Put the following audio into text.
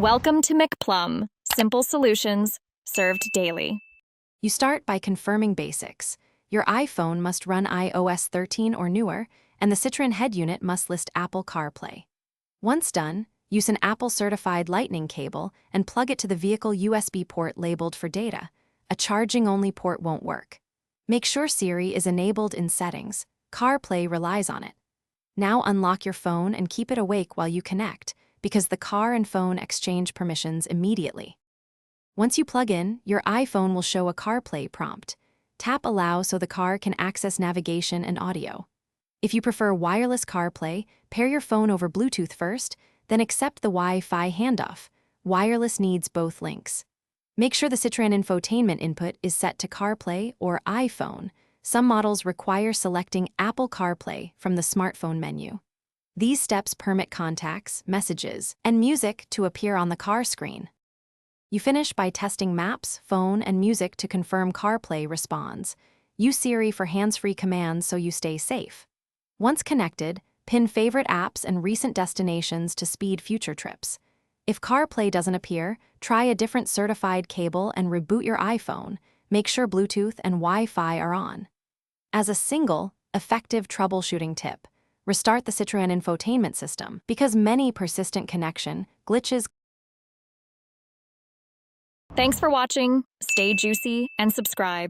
Welcome to McPlum, simple solutions served daily. You start by confirming basics. Your iPhone must run iOS 13 or newer, and the Citroen head unit must list Apple CarPlay. Once done, use an Apple-certified Lightning cable and plug it to the vehicle USB port labeled for data. A charging-only port won't work. Make sure Siri is enabled in settings. CarPlay relies on it. Now unlock your phone and keep it awake while you connect, because the car and phone exchange permissions immediately. Once you plug in, your iPhone will show a CarPlay prompt. Tap Allow so the car can access navigation and audio. If you prefer wireless CarPlay, pair your phone over Bluetooth first, then accept the Wi-Fi handoff. Wireless needs both links. Make sure the Citroen infotainment input is set to CarPlay or iPhone. Some models require selecting Apple CarPlay from the smartphone menu. These steps permit contacts, messages, and music to appear on the car screen. You finish by testing maps, phone, and music to confirm CarPlay responds. Use Siri for hands-free commands so you stay safe. Once connected, pin favorite apps and recent destinations to speed future trips. If CarPlay doesn't appear, try a different certified cable and reboot your iPhone. Make sure Bluetooth and Wi-Fi are on. As a single, effective troubleshooting tip, restart the Citroen infotainment system because many persistent connection glitches. Thanks for watching. Stay juicy and subscribe.